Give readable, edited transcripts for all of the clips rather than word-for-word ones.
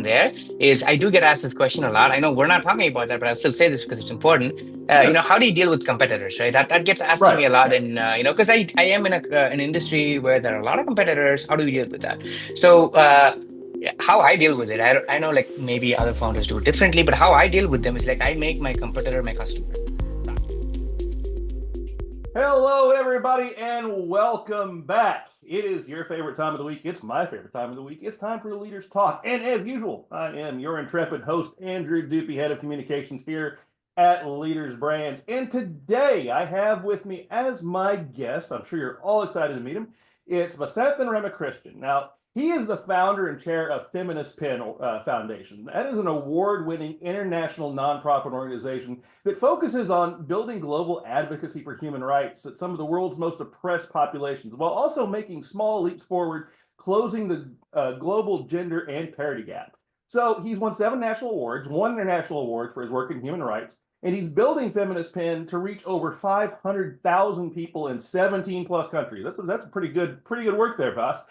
there is I do get asked this question a lot. I know we're not talking about that, but I'll still say this because it's important. Yeah. How do you deal with competitors, right? That gets asked to Right. me a lot, Yeah. and because I am in an industry where there are a lot of competitors. How do we deal with that? So. Yeah, how I deal with it, I know like maybe other founders do it differently, but how I deal with them is like I make my competitor my customer. Hello, everybody, and welcome back. It is your favorite time of the week. It's my favorite time of the week. It's time for Leaders Talk. And as usual, I am your intrepid host, Andrew Dupe, head of communications here at Leaders Brands. And today I have with me as my guest, I'm sure you're all excited to meet him, it's Vasanthan Ramakrishnan. Now, he is the founder and chair of Feminist Pen Foundation. That is an award-winning international nonprofit organization that focuses on building global advocacy for human rights at some of the world's most oppressed populations, while also making small leaps forward, closing the global gender and parity gap. So he's won 7 national awards, 1 international award for his work in human rights, and he's building Feminist Pen to reach over 500,000 people in 17 plus countries. That's pretty good work there, Voss.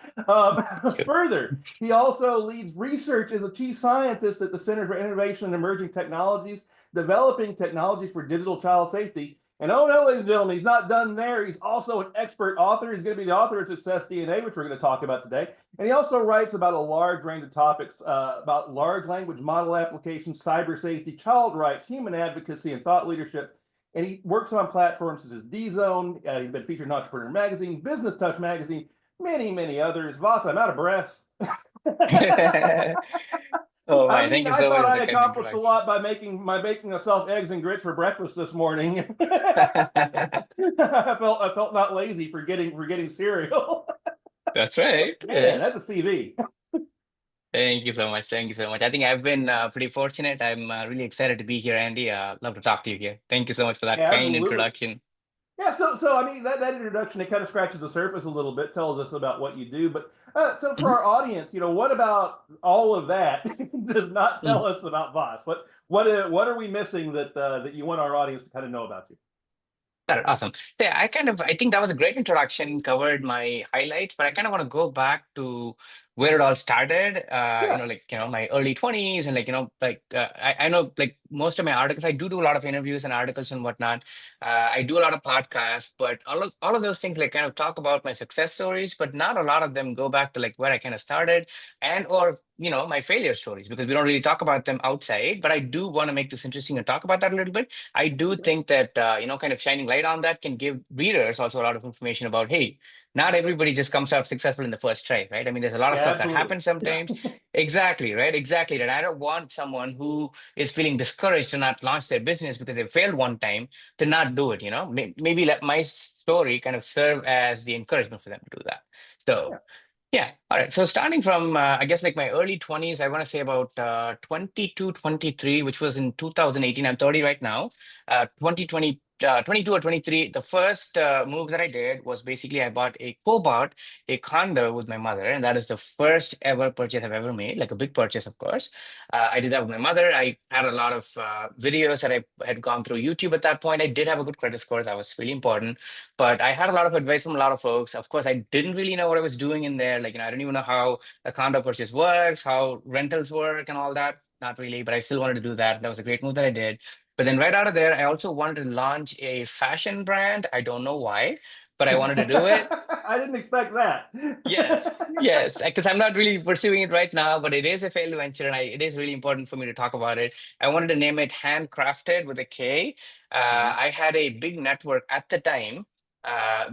Further, he also leads research as a chief scientist at the Center for Innovation and Emerging Technologies, developing technology for digital child safety. And oh no, ladies and gentlemen, he's not done there. He's also an expert author. He's going to be the author of Success DNA, which we're going to talk about today. And he also writes about a large range of topics about large language model applications, cyber safety, child rights, human advocacy, and thought leadership. And he works on platforms such as D-Zone. He's been featured in Entrepreneur Magazine, Business Touch Magazine, many others. Voss, I'm out of breath. Oh I my, mean, thank you I so much thought for I the kind accomplished a introduction. lot by making myself eggs and grits for breakfast this morning. I felt not lazy for getting cereal. That's right. Man, that's Yes. a CV. Thank you so much. Thank you so much. I think I've been pretty fortunate. I'm really excited to be here, Andy. Love to talk to you here. Thank you so much for that Yeah, kind absolutely. introduction. Yeah, so I mean that introduction, it kind of scratches the surface a little bit, tells us about what you do. But so for Mhm. our audience, what about all of that does not Mm. tell us about Voss? What are we missing that you want our audience to kind of know about you? Got it. Awesome. So, yeah, I think that was a great introduction, covered my highlights, but I kind of want to go back to where it all started. Yeah. My early 20s and I know like most of my articles, I do a lot of interviews and articles and whatnot. I do a lot of podcasts, but all of those things like kind of talk about my success stories, but not a lot of them go back to like where I kind of started and or my failure stories because we don't really talk about them outside. But I do want to make this interesting and talk about that a little bit. I do Okay. think that kind of shining light on that can give readers also a lot of information about, hey, not everybody just comes out successful in the first try, right? I mean, there's a lot of Yeah, stuff that absolutely. happens sometimes. Exactly, right? Exactly. And I don't want someone who is feeling discouraged to not launch their business because they failed one time to not do it. Maybe let my story kind of serve as the encouragement for them to do that. So Yeah. yeah. All right. So starting from, I guess, like my early 20s, I want to say about 22, 23, which was in 2018. I'm 30 right now. 2020, 22 or 23. The first move that I did was basically I bought a condo with my mother. And that is the first ever purchase I've ever made, like a big purchase, of course. I did that with my mother. I had a lot of videos that I had gone through YouTube at that point. I did have a good credit score. That was really important. But I had a lot of advice from a lot of folks. Of course, I didn't really know what I was doing in there. Like, I didn't even know how a condo purchase works, how rentals work, and all that. Not really, but I still wanted to do that. That was a great move that I did. But then right out of there, I also wanted to launch a fashion brand. I don't know why, but I wanted to do it. I didn't expect that. Yes, yes, because I'm not really pursuing it right now, but it is a failed venture, and it is really important for me to talk about it. I wanted to name it Handcrafted with a K. Mhm. I had a big network at the time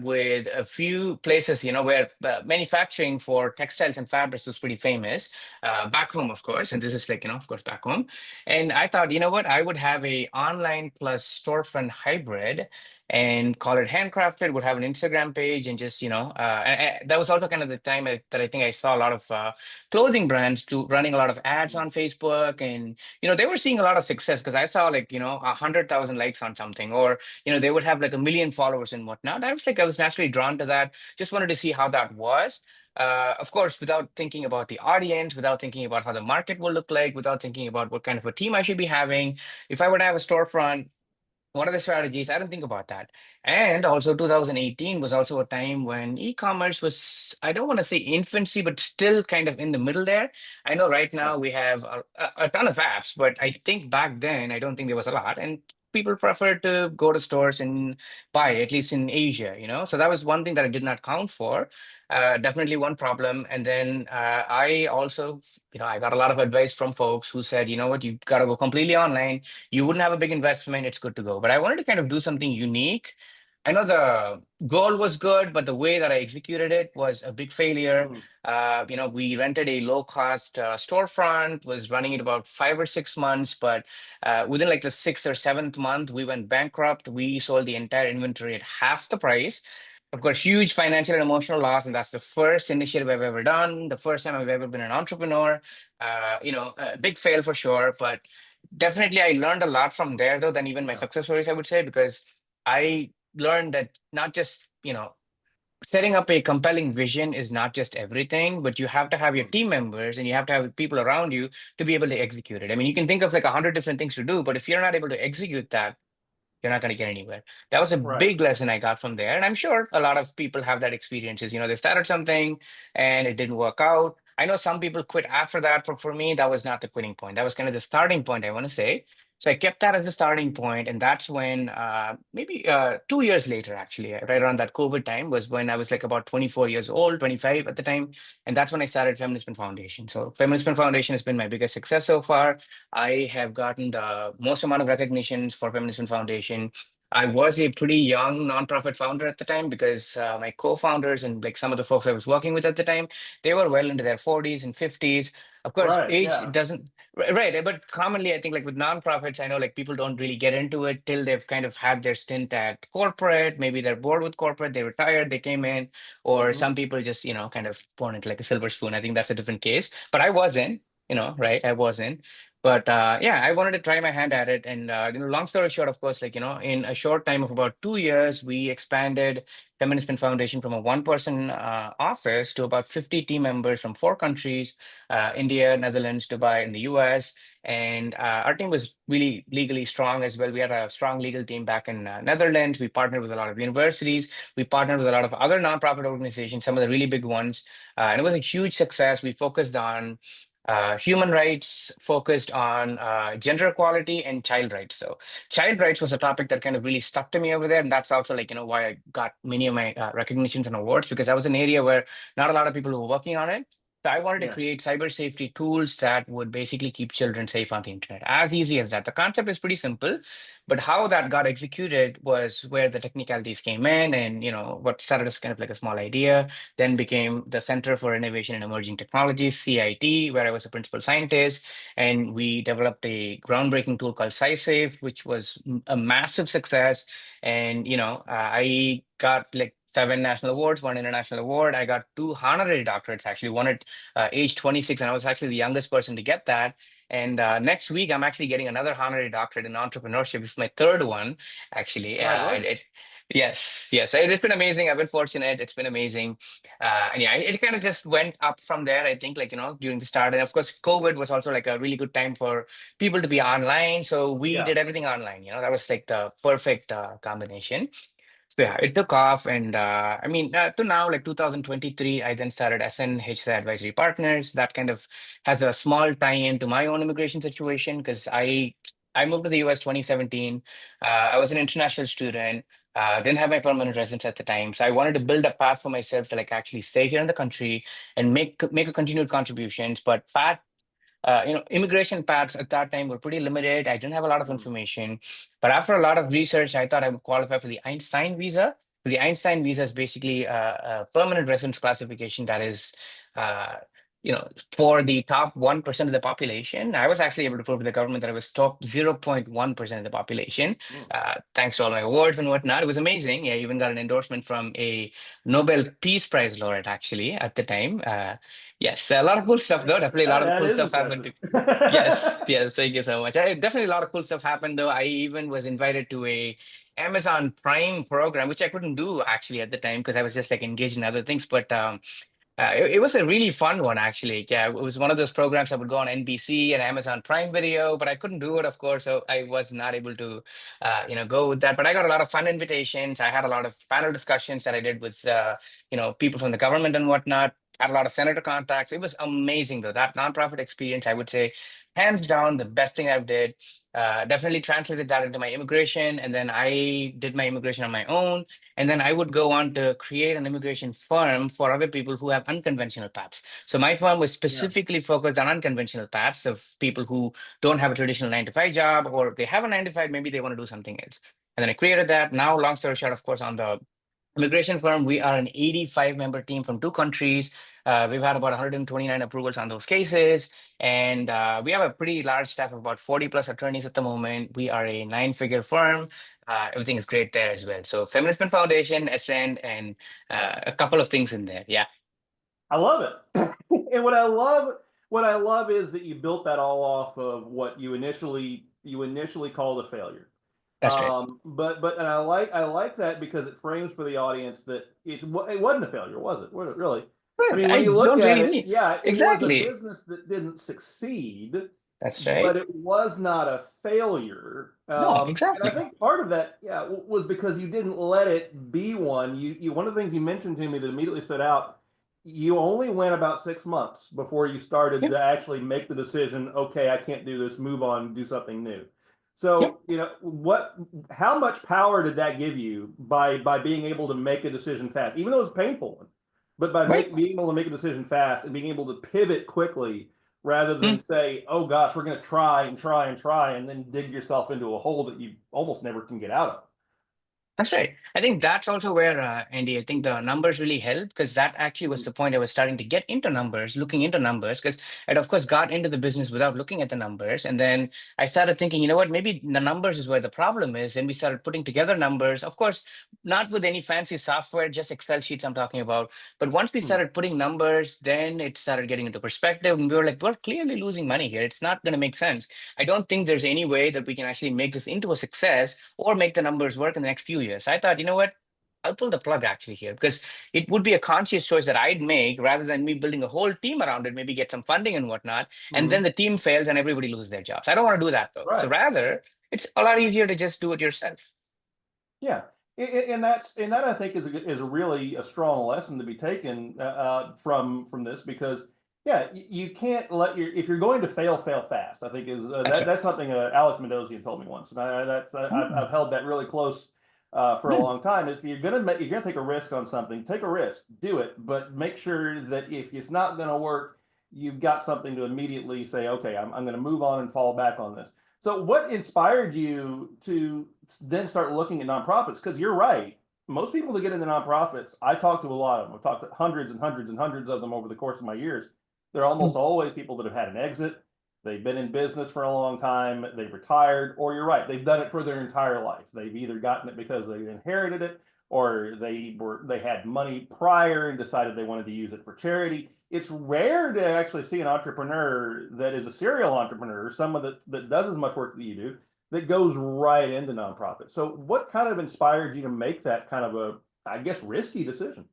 with a few places, where manufacturing for textiles and fabrics was pretty famous back home, of course. And this is like, of course, back home. And I thought, you know what, I would have a online plus storefront hybrid and call it handcrafted, would have an Instagram page and just that was also kind of the time that I think I saw a lot of clothing brands running a lot of ads on Facebook, and they were seeing a lot of success because I saw like 100,000 likes on something, or they would have like a million followers and whatnot. I was naturally drawn to that, just wanted to see how that was. Of course, without thinking about the audience, without thinking about how the market will look like, without thinking about what kind of a team I should be having. If I were to have a storefront, one of the strategies, I didn't think about that. And also 2018 was also a time when e-commerce was, I don't want to say infancy, but still kind of in the middle there. I know right Yeah. now we have a ton of apps, but I think back then, I don't think there was a lot. And people prefer to go to stores and buy, at least in Asia, you know? So that was one thing that I did not count for. Definitely one problem. And then I also, I got a lot of advice from folks who said, you know what, you've got to go completely online. You wouldn't have a big investment, it's good to go. But I wanted to kind of do something unique. I know the goal was good, but the way that I executed it was a big failure. Mm. We rented a low-cost storefront, was running it about 5 or 6 months, but within like the sixth or seventh month, we went bankrupt. We sold the entire inventory at half the price. Of course, huge financial and emotional loss, and that's the first initiative I've ever done. The first time I've ever been an entrepreneur. A big fail for sure, but definitely I learned a lot from there, though, than even my Yeah. success stories, I would say, because I learned that not just, setting up a compelling vision is not just everything, but you have to have your Mm. team members and you have to have people around you to be able to execute it. I mean, you can think of like 100 different things to do, but if you're not able to execute that, you're not going to get anywhere. That was a Right. big lesson I got from there. And I'm sure a lot of people have that experiences. They started something and it didn't work out. I know some people quit after that, but for me, that was not the quitting point. That was kind of the starting point, I want to say. So I kept that as the starting point, and that's when maybe 2 years later, actually, right around that COVID time, was when I was like about 24 years old, 25 at the time, and that's when I started Feminist Spin Foundation. So Feminist Spin Foundation has been my biggest success so far. I have gotten the most amount of recognitions for Feminism Foundation. I was a pretty young nonprofit founder at the time because my co-founders and like some of the folks I was working with at the time, they were well into their 40s and 50s. Of course, Right. age Yeah. doesn't, right, but commonly I think like with nonprofits, I know like people don't really get into it till they've kind of had their stint at corporate. Maybe they're bored with corporate, they retired, they came in, or Hmm. some people just, kind of born into like a silver spoon. I think that's a different case. But I wasn't, right? I wasn't. But yeah, I wanted to try my hand at it. And long story short, of course, like, in a short time of about 2 years, we expanded Feminist Spin Foundation from a one-person office to about 50 team members from 4 countries, India, Netherlands, Dubai, and the US. And our team was really legally strong as well. We had a strong legal team back in Netherlands. We partnered with a lot of universities. We partnered with a lot of other nonprofit organizations, some of the really big ones. And it was a huge success. We focused on human rights, focused on gender equality and child rights. So child rights was a topic that kind of really stuck to me over there. And that's also like, why I got many of my recognitions and awards, because that was an area where not a lot of people were working on it. So I wanted to Yeah. create cyber safety tools that would basically keep children safe on the internet. As easy as that. The concept is pretty simple, but how that got executed was where the technicalities came in. And, what started as kind of like a small idea then became the Center for Innovation and Emerging Technologies, CIT, where I was a principal scientist. And we developed a groundbreaking tool called SciSafe, which was a massive success. And, I got like 7 national awards, one international award. I got 2 honorary doctorates, actually, one at age 26, and I was actually the youngest person to get that. And next week, I'm actually getting another honorary doctorate in entrepreneurship. This is my third one, actually. Congratulations. Yes, yes, it's been amazing. I've been fortunate. It's been amazing. And yeah, it kind of just went up from there, I think, like, during the start. And of course, COVID was also like a really good time for people to be online. So we Yeah. did everything online, that was like the perfect combination. So yeah, it took off, and I mean, to now, like 2023, I then started SNH Advisory Partners. That kind of has a small tie-in to my own immigration situation because I moved to the US 2017. I was an international student. Didn't have my permanent residence at the time, so I wanted to build a path for myself to like actually stay here in the country and make a continued contributions. But immigration paths at that time were pretty limited. I didn't have a lot of Mm. information, but after a lot of research, I thought I would qualify for the Einstein visa. The Einstein visa is basically a permanent residence classification that is, uh, for the top 1% of the population. I was actually able to prove to the government that I was top 0.1% of the population, Mm. thanks to all my awards and whatnot. It was amazing. I even got an endorsement from a Nobel Peace Prize laureate, actually, at the time. Yes, a lot of cool stuff though. Definitely a lot of That cool is stuff happened. impressive. Yes, yes, thank you so much. Definitely a lot of cool stuff happened though. I even was invited to a Amazon Prime program, which I couldn't do actually at the time because I was just like engaged in other things. But It was a really fun one, actually. Yeah, it was one of those programs that would go on NBC and Amazon Prime Video, but I couldn't do it, of course, so I was not able to, go with that. But I got a lot of fun invitations. I had a lot of panel discussions that I did with, people from the government and whatnot. Had a lot of senator contacts. It was amazing, though. That nonprofit experience, I would say, hands down, the best thing I've did. Definitely translated that into my immigration, and then I did my immigration on my own. And then I would go on to create an immigration firm for other people who have unconventional paths. So my firm was Yeah. specifically focused on unconventional paths of people who don't have a traditional 9 to 5 job, or they have a 9 to 5, maybe they want to do something else. And then I created that. Now, long story short, of course, on the immigration firm, we are an 85 member team from 2 countries. We've had about 129 approvals on those cases. And we have a pretty large staff of about 40 plus attorneys at the moment. We are a 9 figure firm. Everything is great there as well. So, Feminist Foundation, Ascend, and a couple of things in there. Yeah, I love it. And what I love is that you built that all off of what you initially called a failure. that's right. But and I like that because it frames for the audience that it wasn't a failure, was it? Was it really? I Good. mean, when I you look don't at really it, mean yeah, it was a exactly. business that didn't succeed, That's but right. it was not a failure. No, And I exactly. think part of that, yeah, was because you didn't let it be one. You one of the things you mentioned to me that immediately stood out. You only went about 6 months before you started Yep. to actually make the decision. Okay, I can't do this. Move on. Do something new. Yep. So, how much power did that give you by being able to make a decision fast, even though it's a painful one, but by Right. being able to make a decision fast and being able to pivot quickly rather Hmm. than say, oh gosh, we're going to try and try and try and then dig yourself into a hole that you almost never can get out of. That's right. I think that's also where, Andy, I think the numbers really help because that actually was the point I was starting to get into numbers, looking into numbers, because I'd, of course, got into the business without looking at the numbers. And then I started thinking, you know what, maybe the numbers is where the problem is. And we started putting together numbers, of course, not with any fancy software, just Excel sheets I'm talking about. But once we Hmm. started putting numbers, then it started getting into perspective. And we were like, we're clearly losing money here. It's not going to make sense. I don't think there's any way that we can actually make this into a success or make the numbers work in the next few years. I thought, you know what? I'll pull the plug actually here because it would be a conscious choice that I'd make rather than me building a whole team around it, maybe get some funding and whatnot. And then Hmm. the team fails and everybody loses their jobs. I don't want to do that though. So Right. rather, it's a lot easier to just do it yourself. Yeah, and that I think is a really a strong lesson to be taken from this because yeah, you can't let your if you're going to fail, fail fast. I think is That's that's right. something Alex Mendoza told me once, and I've Mm. held that really close for a Mm. long time. Is if you're gonna take a risk on something, take a risk, do it, but make sure that if it's not going to work, you've got something to immediately say, okay, I'm going to move on and fall back on this. So, what inspired you to then start looking at nonprofits? Because you're right. Most people that get into nonprofits, I talk to a lot of them. I've talked to hundreds and hundreds and hundreds of them over the course of my years. They're almost Mm. always people that have had an exit. They've been in business for a long time. They've retired, or you're right, they've done it for their entire life. They've either gotten it because they inherited it, or they had money prior and decided they wanted to use it for charity. It's rare to actually see an entrepreneur that is a serial entrepreneur, someone that does as much work that you do, that goes right into nonprofit. So what kind of inspired you to make that kind of a, I guess, risky decision?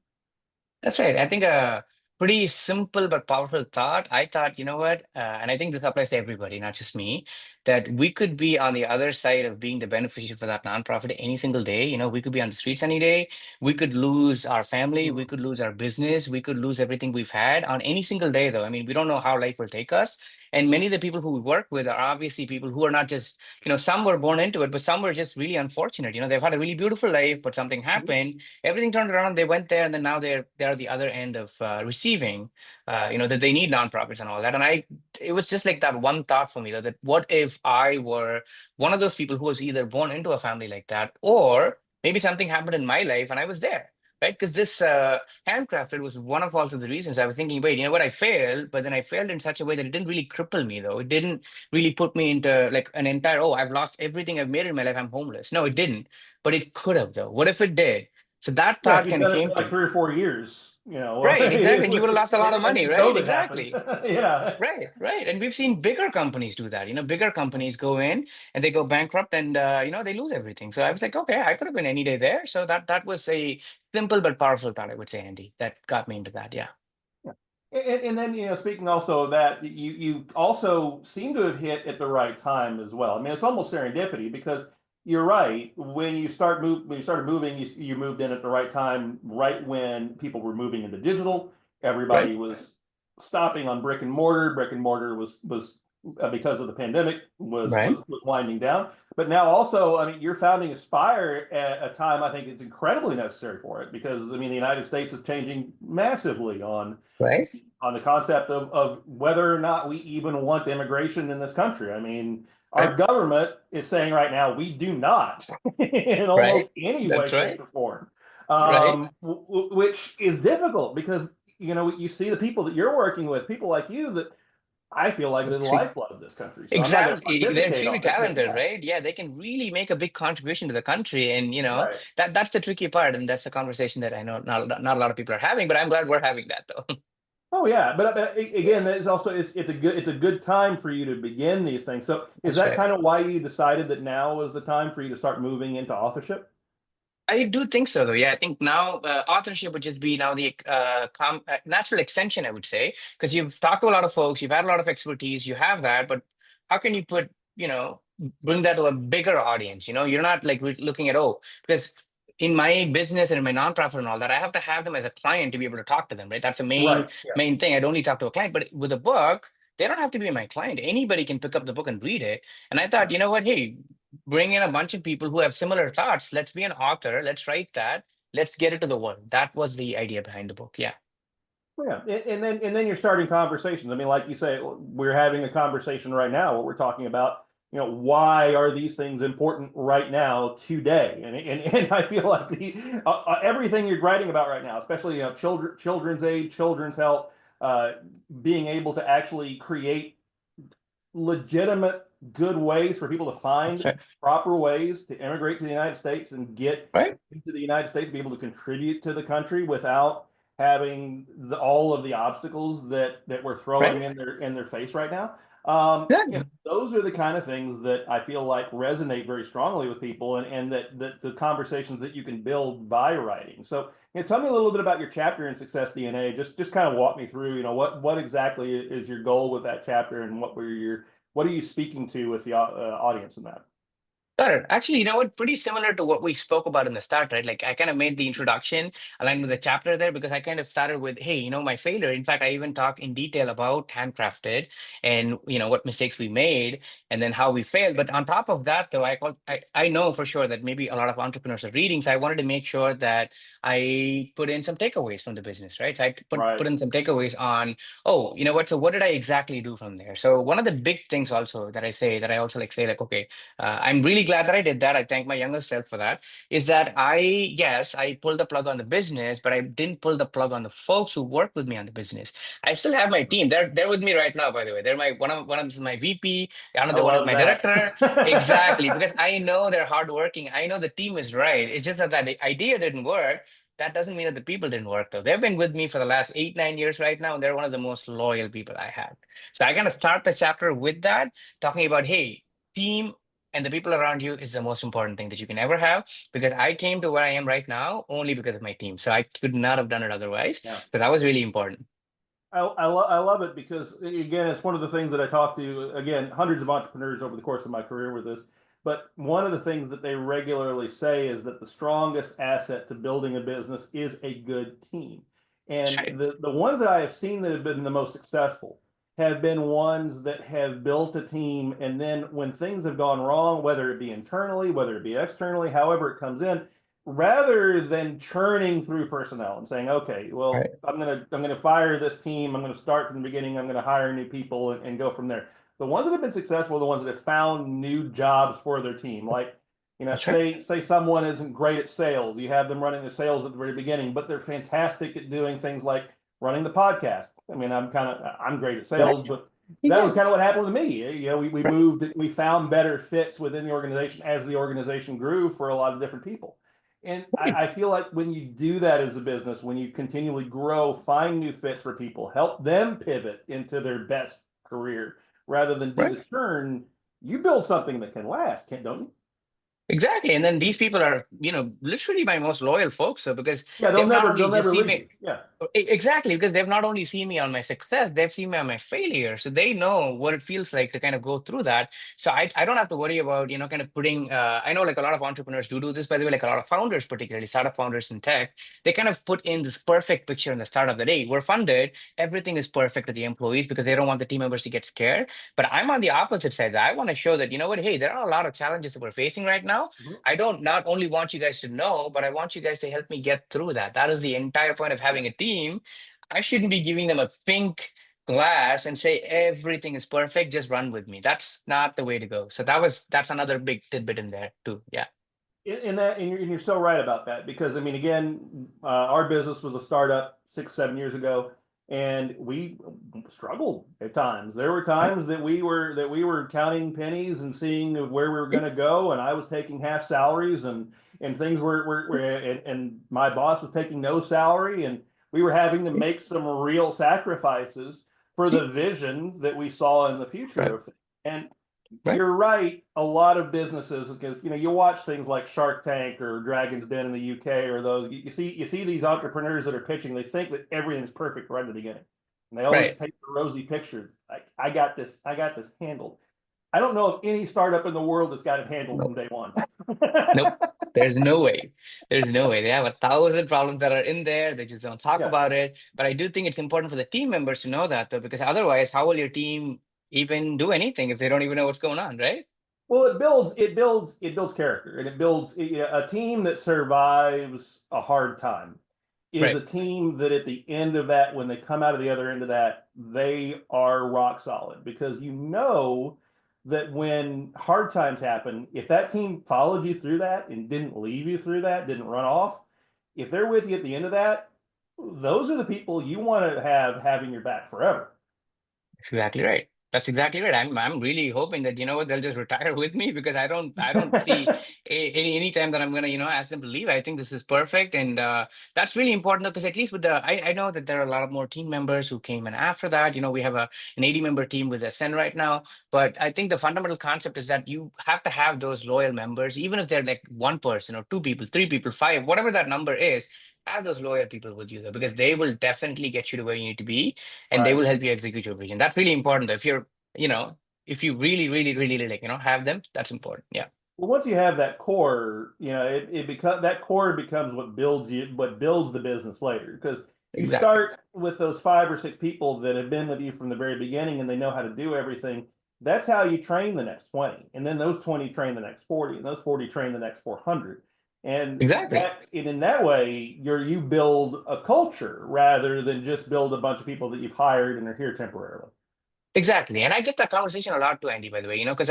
That's right. I think a pretty simple but powerful thought. I thought, you know what? And I think this applies to everybody, not just me, that we could be on the other side of being the beneficiary for that nonprofit any single day. We could be on the streets any day. We could lose our family. We Hmm. could lose our business. We could lose everything we've had on any single day, though. I mean, we don't know how life will take us. And many of the people who we work with are obviously people who are not just, some were born into it, but some were just really unfortunate. They've had a really beautiful life, but something happened, everything turned around, they went there, and then now they're the other end of receiving, that they need nonprofits and all that. And it was just like that one thought for me, that what if I were one of those people who was either born into a family like that, or maybe something happened in my life and I was there, right? Because this handcrafted was one of also the reasons I was thinking, wait, you know what, I failed, but then I failed in such a way that it didn't really cripple me, though. It didn't really put me into like an entire, oh, I've lost everything I've made in my life, I'm homeless. No, it didn't. But it could have, though. What if it did? So that Yeah, if thought you've kind of done it came for to like me. 3 or 4 years, Right, exactly. And you would have lost a lot of and money, then right? COVID happened. Exactly. Yeah. Right. And we've seen bigger companies do that. Bigger companies go in and they go bankrupt and they lose everything. So I was like, okay, I could have been any day there. So that was a simple but powerful thought, I would say, Andy, that got me into that. Yeah. And then, speaking also of that, you also seem to have hit at the right time as well. I mean, it's almost serendipity because you're right. When you started moving, you moved in at the right time, right when people were moving into digital. Right, Everybody was stopping on brick and mortar. Brick and mortar was because of the pandemic right. was winding down. But now also, I mean, you're founding Aspire at a time I think it's incredibly necessary for it because I mean the United States is changing massively Right. on the concept of whether or not we even want immigration in this country. I mean, Right. our government is saying right now we do not in Right. almost any That's way, right. shape, or form, Right. which is difficult because you see the people that you're working with, people like you that I feel like are the lifeblood of this country. So I'm not going to Exactly. They're pontificate extremely on it, but talented, yeah, right? Yeah, they can really make a big contribution to the country. And right. that's the tricky part. And that's the conversation that I know not a lot of people are having, but I'm glad we're having that though. Oh yeah, but again, Yes, it's also it's a good time for you to begin these things. So is that's that right. kind of why you decided that now was the time for you to start moving into authorship? I do think so, though. Yeah, I think now authorship would just be now the natural extension, I would say, because you've talked to a lot of folks, you've had a lot of expertise, you have that, but how can you bring that to a bigger audience? You're not like looking at, oh, because in my business and in my nonprofit and all that, I have to have them as a client to be able to talk to them, right? That's the main Right. Yeah. main thing. I'd only talk to a client, but with a book, they don't have to be my client. Anybody can pick up the book and read it. And I thought, you know what? Hey, bring in a bunch of people who have similar thoughts. Let's be an author. Let's write that. Let's get it to the world. That was the idea behind the book. Yeah. Yeah. And then you're starting conversations. I mean, like you say, we're having a conversation right now where we're talking about, why are these things important right now today? And I feel like everything you're writing about right now, especially children's aid, children's health, uh, being able to actually create legitimate, good ways for people to That's find right. proper ways to immigrate to the United States and get Right. into the United States, be able to contribute to the country without having all of the obstacles that we're throwing Right. in their face right now. Exactly. Those are the kind of things that I feel like resonate very strongly with people, and that the conversations that you can build by writing. So, tell me a little bit about your chapter in Success DNA. Just kind of walk me through, what exactly is your goal with that chapter, and what are you speaking to with the audience in that? Got it. Actually, you know what? Pretty similar to what we spoke about in the start, right? Like I kind of made the introduction aligned with the chapter there because I kind of started with, hey, my failure. In fact, I even talk in detail about handcrafted and what mistakes we made and then how we failed. But on top of that, though, I know for sure that maybe a lot of entrepreneurs are reading. So I wanted to make sure that I put in some takeaways from the business, right? So I put Right. in some takeaways on, oh, you know what? So what did I exactly do from there? So one of the big things also that I also like say like, okay, I'm really glad that I did that. I thank my younger self for that. Is that yes, I pulled the plug on the business, but I didn't pull the plug on the folks who work with me on the business. I still have my team. They're with me right now, by the way. They're one of them is my VP, I another one is love my that. director. Exactly, because I know they're hardworking. I know the team is right. It's just that the idea didn't work. That doesn't mean that the people didn't work though. They've been with me for the last 8, 9 years right now, and they're one of the most loyal people I have. So I kind of start the chapter with that, talking about, hey, team and the people around you is the most important thing that you can ever have because I came to where I am right now only because of my team. So I could not have done it otherwise. Yeah. So that was really important. I love it because again, it's one of the things that I talk to again hundreds of entrepreneurs over the course of my career with this. But one of the things that they regularly say is that the strongest asset to building a business is a good team. That's And right. the ones that I have seen that have been the most successful have been ones that have built a team. And then when things have gone wrong, whether it be internally, whether it be externally, however it comes in, rather than churning through personnel and saying, okay, Right. well, I'm gonna fire this team. I'm gonna start from the beginning. I'm gonna hire new people and go from there. The ones that have been successful are the ones that have found new jobs for their team. Like, That's right. say someone isn't great at sales. You have them running the sales at the very beginning, but they're fantastic at doing things like running the podcast. I mean, I'm great at Right. sales, but that was Exactly. kind of what happened with me. We moved, we found better fits within the organization as the organization grew for a lot of different people. And Right. I feel like when you do that as a business, when you continually grow, find new fits for people, help them pivot into their best career rather than do Right. the churn, you build something that can last, don't you? Exactly. And then these people are, literally my most loyal folks. So because Yeah, they've not they'll only just never seen leave me. you. Yeah. Exactly, because they've not only seen me on my success, they've seen me on my failure. So they know what it feels like to kind of go through that. So I don't have to worry about, kind of putting, I know like a lot of entrepreneurs do this, by the way, like a lot of founders, particularly startup founders in tech, they kind of put in this perfect picture in the start of the day. We're funded, everything is perfect with the employees because they don't want the team members to get scared. But I'm on the opposite side. I want to show that, hey, there are a lot of challenges that we're facing right now. Mhm. I don't not only want you guys to know, but I want you guys to help me get through that. That is the entire point of having a team. I shouldn't be giving them a pink glass and say everything is perfect, just run with me. That's not the way to go. So that's another big tidbit in there too. Yeah. And you're so right about that because I mean, again, our business was a startup 6, 7 years ago, and we struggled at times. There were Right. times that we were counting pennies and seeing where we were Yep. going to go, and I was taking half salaries, and things were and my boss was taking no salary, and we were having to Yep. make some real sacrifices for See? the vision that we saw in the future Right. of things. And Right. you're right. A lot of businesses, because you watch things like Shark Tank or Dragon's Den in the UK, or those you see these entrepreneurs that are pitching. They think that everything's perfect right at the beginning, and they always Right. paint the rosy pictures. I got this. I got this handled. I don't know of any startup in the world that's got it handled from Nope. day one. Nope. There's no way. There's no way. They have 1,000 problems that are in there. They just don't talk Yes. about it. But I do think it's important for the team members to know that, though, because otherwise, how will your team even do anything if they don't even know what's going on, right? Well, it builds character, and it builds a team that survives a hard time is Right. a team that at the end of that, when they come out of the other end of that, they are rock solid because that when hard times happen, if that team followed you through that and didn't leave you through that, didn't run off, if they're with you at the end of that, those are the people you want to have having your back forever. That's exactly right. That's exactly right. I'm really hoping that they'll just retire with me because I don't see any time that I'm gonna ask them to leave. I think this is perfect, and that's really important because at least with the I know that there are a lot of more team members who came in after that. We have an 80-member team with SN right now, but I think the fundamental concept is that you have to have those loyal members, even if they're like one person or two people, three people, five, whatever that number is. Have those loyal people with you though, because they will definitely get you to where you need to be and they Right. will help you execute your vision. That's really important. Though. If you really, really, really like, have them, that's important. Yeah, Well, once you have that core, it becomes that core becomes what builds the business later. Because you exactly. start with those 5 or 6 people that have been with you from the very beginning and they know how to do everything. That's how you train the next 20. And then those 20 train the next 40, and those 40 train the next 400. Exactly. And in that way, you build a culture rather than just build a bunch of people that you've hired and are here temporarily. Exactly. And I get that conversation a lot too, Andy, by the way, because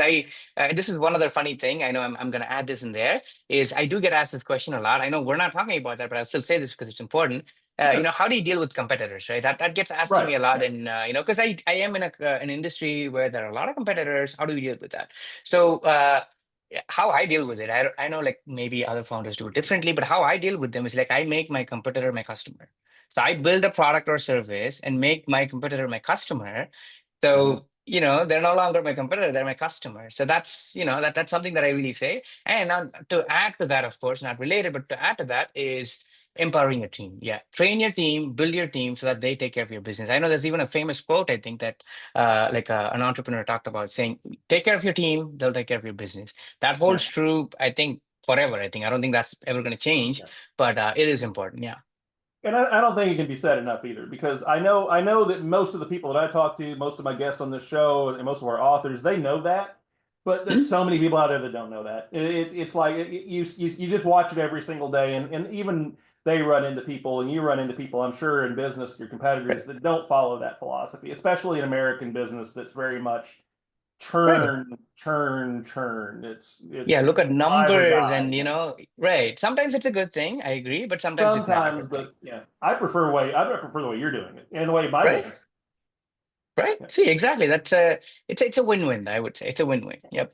this is one other funny thing. I know I'm going to add this in there is I do get asked this question a lot. I know we're not talking about that, but I'll still say this because it's important. Sure. How do you deal with competitors, right? That gets asked to Right. me a lot. Yeah. And, because I am in an industry where there are a lot of competitors. How do we deal with that? So, yeah, how I deal with it, I know like maybe other founders do it differently, but how I deal with them is like I make my competitor my customer. So I build a product or service and make my competitor my customer. Mhm. So, they're no longer my competitor, they're my customer. So that's something that I really say. And now to add to that, of course, not related, but to add to that is empowering your team. Yeah. Train your team, build your team so that they take care of your business. I know there's even a famous quote, I think that an entrepreneur talked about saying, take care of your team, they'll take care of your business. That Yeah. holds true, I think, forever. I don't think that's ever going to change, Yeah. but it is important. Yeah. And I don't think it can be said enough either, because I know that most of the people that I talk to, most of my guests on this show, and most of our authors, they know that. But there's Mhm. so many people out there that don't know that. It's like you just watch it every single day, and even they run into people, and you run into people. I'm sure in business, your competitors Right. that don't follow that philosophy, especially in American business, that's very much Right. churn, churn, churn. It's Yeah, look at drive or numbers die. and Yeah. right. Sometimes it's a good thing, I agree, but sometimes it's not a Sometimes, good thing. but yeah, I prefer the way you're doing it and the way my Right? business. Right? Yeah. See, exactly. It's a win-win, I would say. It's a win-win. Yep.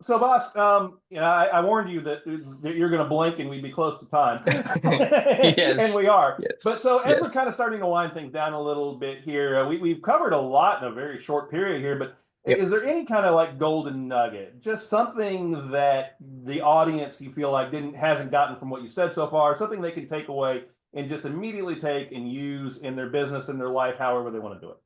So, boss, I warned you that you're going to blink and we'd be close to time, and Yes. we are. Yes. But so, as we're Yes. kind of starting to wind things down a little bit here, we've covered a lot in a very short period here. But Yep. Is there any kind of like golden nugget, just something that the audience you feel like hasn't gotten from what you said so far, something they can take away and just immediately take and use in their business, in their life, however they want to do it?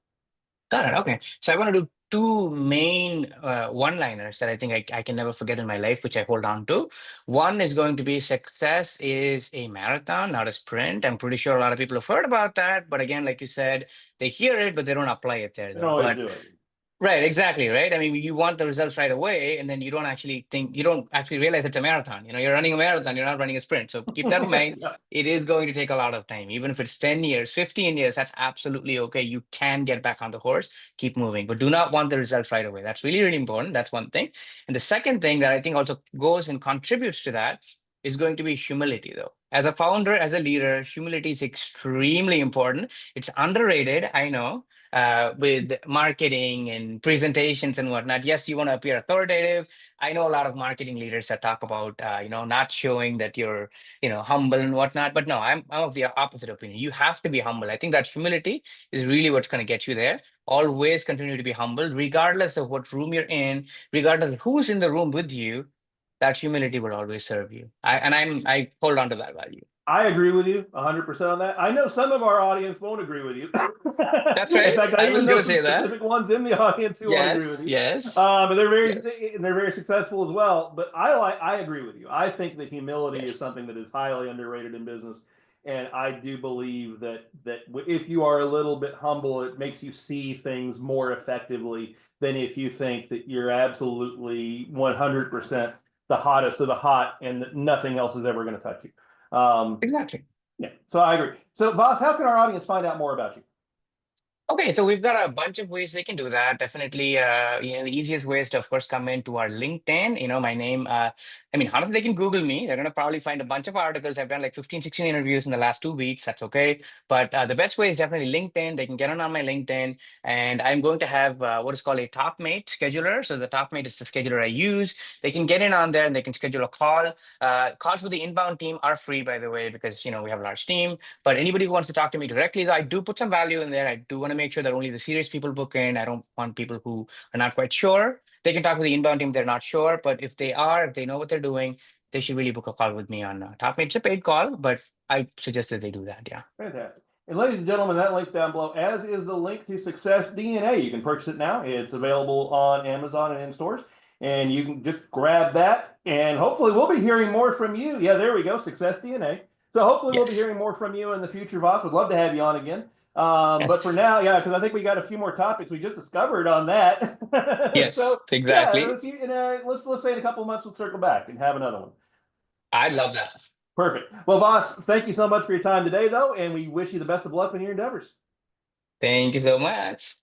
Got it. Okay. So I want to do two main one-liners that I think I can never forget in my life, which I hold on to. One is going to be success is a marathon, not a sprint. I'm pretty sure a lot of people have heard about that. But again, like you said, they hear it, but they don't apply it there They don't though. always But do it. right, exactly, right. I mean, you want the results right away, and then you don't actually realize it's a marathon. You're running a marathon, you're not running a sprint. So keep that in mind. Yeah. It is going to take a lot of time, even if it's 10 years, 15 years, that's absolutely okay. You can get back on the horse, keep moving, but do not want the results right away. That's really, really important. That's one thing. And the second thing that I think also goes and contributes to that is going to be humility, though. As a founder, as a leader, humility is extremely important. It's underrated, I know, with marketing and presentations and whatnot. Yes, you want to appear authoritative. I know a lot of marketing leaders that talk about, not showing that you're, humble and whatnot. But no, I'm of the opposite opinion. You have to be humble. I think that humility is really what's going to get you there. Always continue to be humble, regardless of what room you're in, regardless of who's in the room with you. That humility will always serve you. I hold on to that value. I agree with you 100% on that. I know some of our audience won't agree with you. That's In right. fact, I I even was know gonna some say that. specific ones in the audience who won't agree with Yes, you. yes, But yes, they're very successful as well. But I agree with you. I think that humility is yes. something that is highly underrated in business, and I do believe that if you are a little bit humble, it makes you see things more effectively than if you think that you're absolutely 100% the hottest of the hot and that nothing else is ever going to touch you. Exactly. Yeah, so I agree. So, Voss, how can our audience find out more about you? Okay, so we've got a bunch of ways they can do that. Definitely, the easiest way is to, of course, come into our LinkedIn. My name. I mean, honestly, they can Google me. They're going to probably find a bunch of articles. I've done like 15, 16 interviews in the last 2 weeks. That's okay. But the best way is definitely LinkedIn. They can get on my LinkedIn. And I'm going to have what is called a top mate scheduler. So the top mate is the scheduler I use. They can get in on there and they can schedule a call. Calls with the inbound team are free, by the way, because, we have a large team. But anybody who wants to talk to me directly, though, I do put some value in there. I do want to make sure that only the serious people book in. I don't want people who are not quite sure. They can talk with the inbound team. They're not sure, but if they know what they're doing, they should really book a call with me on TopMate. It's a paid call, but I suggest that they do that. Yeah. Fantastic. And ladies and gentlemen, that link's down below, as is the link to Success DNA. You can purchase it now. It's available on Amazon and in stores. And you can just grab that. And hopefully we'll be hearing more from you. Yeah, there we go. Success DNA. So hopefully we'll be Yes. hearing more from you in the future, Voss. Would love to have you on again. But for Yes. now, yeah, because I think we got a few more topics we just discovered on that. Yes. So yeah, Exactly. let's say in a couple of months we'll circle back and have another one. I love that. Perfect. Well, Voss, thank you so much for your time today, though, and we wish you the best of luck in your endeavors. Thank you so much.